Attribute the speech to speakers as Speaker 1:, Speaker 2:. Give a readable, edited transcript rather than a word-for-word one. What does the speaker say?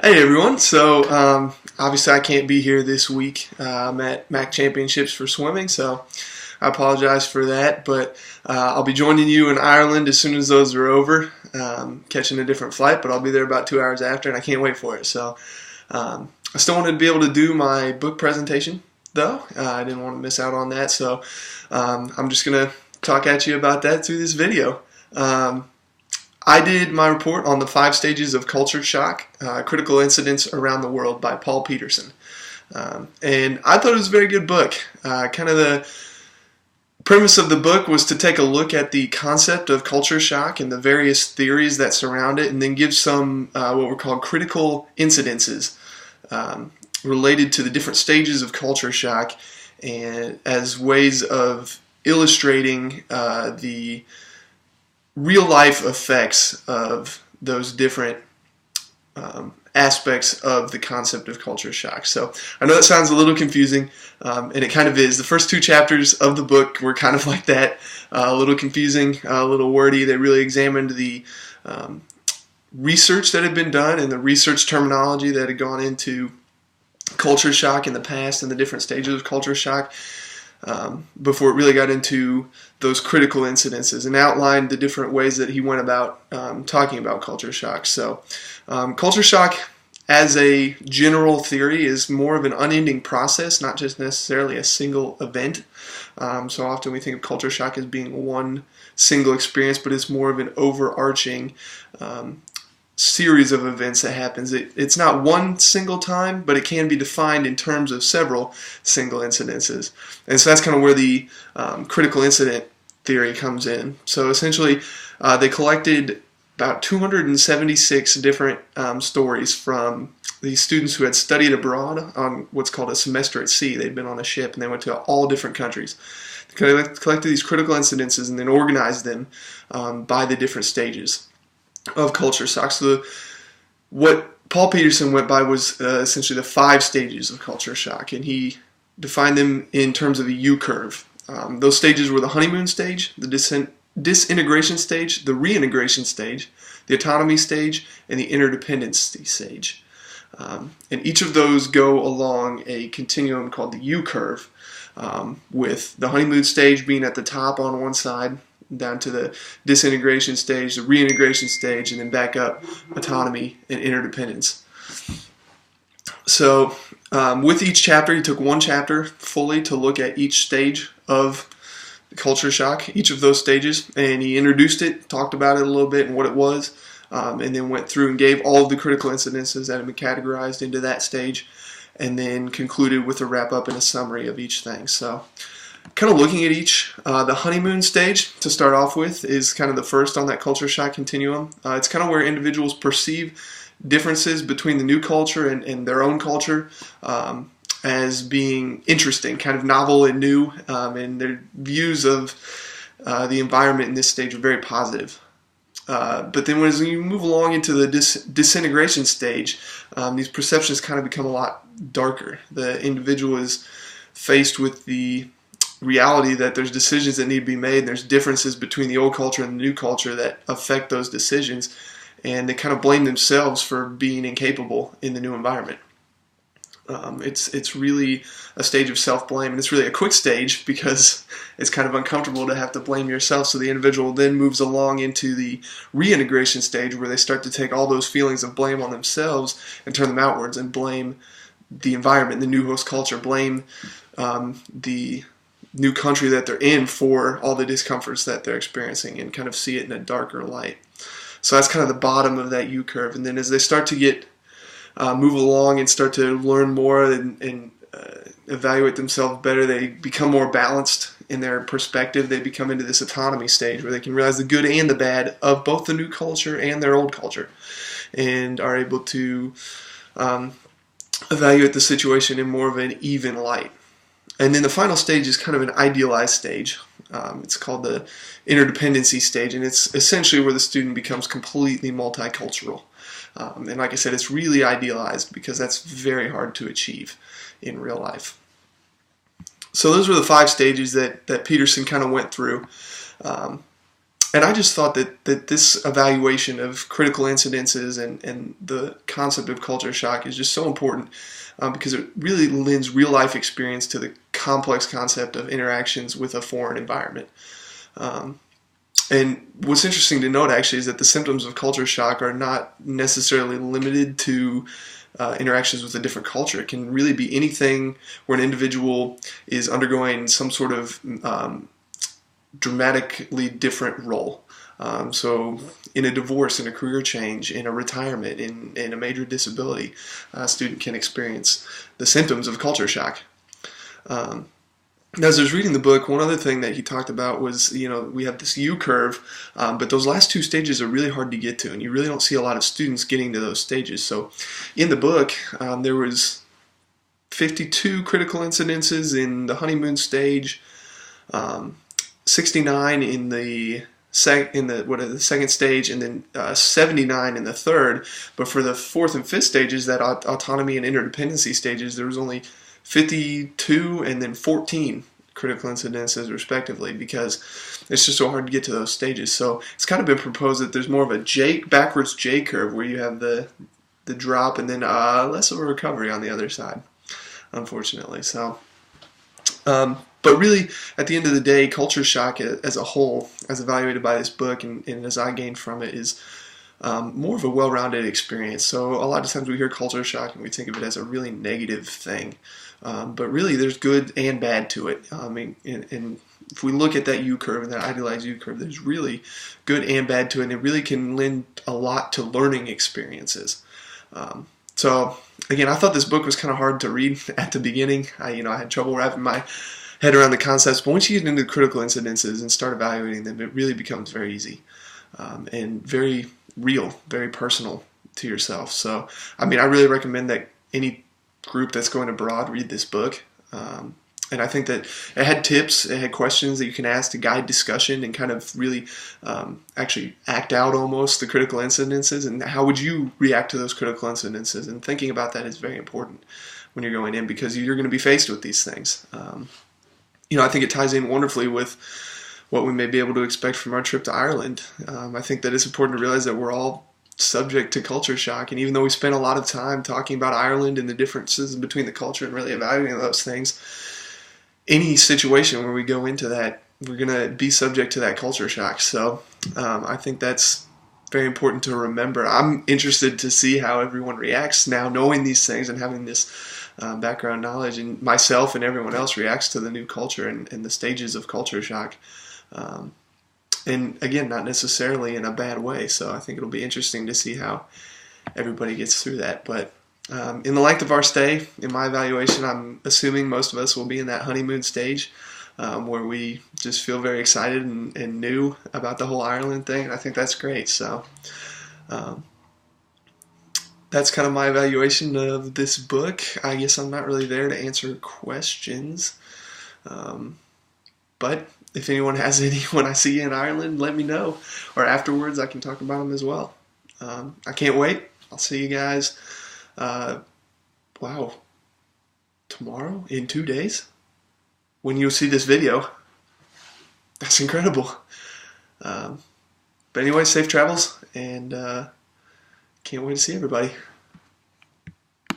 Speaker 1: Hey everyone, so obviously I can't be here this week. I'm at MAC Championships for swimming, so I apologize for that, but I'll be joining you in Ireland as soon as those are over, catching a different flight, but I'll be there about 2 hours after, and I can't wait for it. So I still wanted to be able to do my book presentation, though. I didn't want to miss out on that, so I'm just going to talk at you about that through this video. I did my report on the 5 stages of culture shock, critical incidents around the world by Paul Peterson. And I thought it was a very good book. Kind of the premise of the book was to take a look at the concept of culture shock and the various theories that surround it, and then give some what were called critical incidences related to the different stages of culture shock, and as ways of illustrating the real-life effects of those different aspects of the concept of culture shock. So I know that sounds a little confusing, and it kind of is. The first 2 chapters of the book were kind of like that, a little confusing, a little wordy. They really examined the research that had been done and the research terminology that had gone into culture shock in the past and the different stages of culture shock, before it really got into those critical incidences and outlined the different ways that he went about talking about culture shock. So culture shock as a general theory is more of an unending process, not just necessarily a single event. So often we think of culture shock as being one single experience, but it's more of an overarching series of events that happens. It's not one single time, but it can be defined in terms of several single incidences. And so that's kind of where the critical incident theory comes in. So essentially, they collected about 276 different stories from these students who had studied abroad on what's called a semester at sea. They'd been on a ship and they went to all different countries. They collected these critical incidences and then organized them by the different stages of culture shock. So what Paul Peterson went by was essentially the 5 stages of culture shock, and he defined them in terms of a U-curve. Those stages were the honeymoon stage, the disintegration stage, the reintegration stage, the autonomy stage, and the interdependency stage. And each of those go along a continuum called the U-curve, with the honeymoon stage being at the top on one side, down to the disintegration stage, the reintegration stage, and then back up autonomy and interdependence. So with each chapter, he took one chapter fully to look at each stage of culture shock, each of those stages, and he introduced it, talked about it a little bit and what it was, and then went through and gave all of the critical incidences that have been categorized into that stage, and then concluded with a wrap-up and a summary of each thing. So kind of looking at each, the honeymoon stage to start off with is kind of the first on that culture shock continuum. It's kind of where individuals perceive differences between the new culture and their own culture as being interesting, kind of novel and new, and their views of the environment in this stage are very positive. But then as you move along into the disintegration stage, these perceptions kind of become a lot darker. The individual is faced with the reality that there's decisions that need to be made, there's differences between the old culture and the new culture that affect those decisions, and they kind of blame themselves for being incapable in the new environment. It's really a stage of self-blame, and it's really a quick stage because it's kind of uncomfortable to have to blame yourself. So the individual then moves along into the reintegration stage, where they start to take all those feelings of blame on themselves and turn them outwards and blame the environment, the new host culture, blame the new country that they're in for all the discomforts that they're experiencing, and kind of see it in a darker light. So that's kind of the bottom of that U-curve. And then as they start to get move along and start to learn more and evaluate themselves better, they become more balanced in their perspective. They become into this autonomy stage where they can realize the good and the bad of both the new culture and their old culture, and are able to evaluate the situation in more of an even light. And then the final stage is kind of an idealized stage. It's called the interdependency stage, and it's essentially where the student becomes completely multicultural. And like I said, it's really idealized because that's very hard to achieve in real life. So those were the 5 stages that Peterson kind of went through. And I just thought that this evaluation of critical incidences and the concept of culture shock is just so important because it really lends real life experience to the complex concept of interactions with a foreign environment. And what's interesting to note actually is that the symptoms of culture shock are not necessarily limited to interactions with a different culture. It can really be anything where an individual is undergoing some sort of dramatically different role. So in a divorce, in a career change, in a retirement, in a major disability, a student can experience the symptoms of culture shock. As I was reading the book, one other thing that he talked about was, we have this U curve, but those last two stages are really hard to get to, and you really don't see a lot of students getting to those stages. So in the book, there was 52 critical incidences in the honeymoon stage, 69 in the second stage, and then 79 in the third. But for the fourth and fifth stages, that autonomy and interdependency stages, there was only 52 and then 14 critical incidences respectively, because it's just so hard to get to those stages. So it's kind of been proposed that there's more of a backwards J curve where you have the drop and then less of a recovery on the other side, unfortunately. So but really, at the end of the day, culture shock as a whole, as evaluated by this book and as I gained from it, is more of a well-rounded experience. So a lot of times we hear culture shock and we think of it as a really negative thing. But really, there's good and bad to it. And if we look at that U curve, that idealized U curve, there's really good and bad to it, and it really can lend a lot to learning experiences. So again, I thought this book was kind of hard to read at the beginning. I had trouble wrapping my head around the concepts, but once you get into critical incidences and start evaluating them, it really becomes very easy and very real, very personal to yourself. So, I really recommend that any group that's going abroad read this book. And I think that it had tips, it had questions that you can ask to guide discussion and kind of really actually act out almost the critical incidences, and how would you react to those critical incidences. And thinking about that is very important when you're going in, because you're going to be faced with these things. I think it ties in wonderfully with what we may be able to expect from our trip to Ireland. I think that it's important to realize that we're all subject to culture shock, and even though we spent a lot of time talking about Ireland and the differences between the culture and really evaluating those things, any situation where we go into that, we're going to be subject to that culture shock. So I think that's very important to remember. I'm interested to see how everyone reacts now, knowing these things and having this background knowledge, and myself and everyone else reacts to the new culture and the stages of culture shock. And again, not necessarily in a bad way. So I think it'll be interesting to see how everybody gets through that. But in the length of our stay, in my evaluation, I'm assuming most of us will be in that honeymoon stage where we just feel very excited and new about the whole Ireland thing. And I think that's great. So that's kind of my evaluation of this book. I guess I'm not really there to answer questions. But if anyone has any when I see you in Ireland, let me know. Or afterwards, I can talk about them as well. I can't wait. I'll see you guys, tomorrow, in 2 days, when you'll see this video. That's incredible. But anyway, safe travels, and can't wait to see everybody.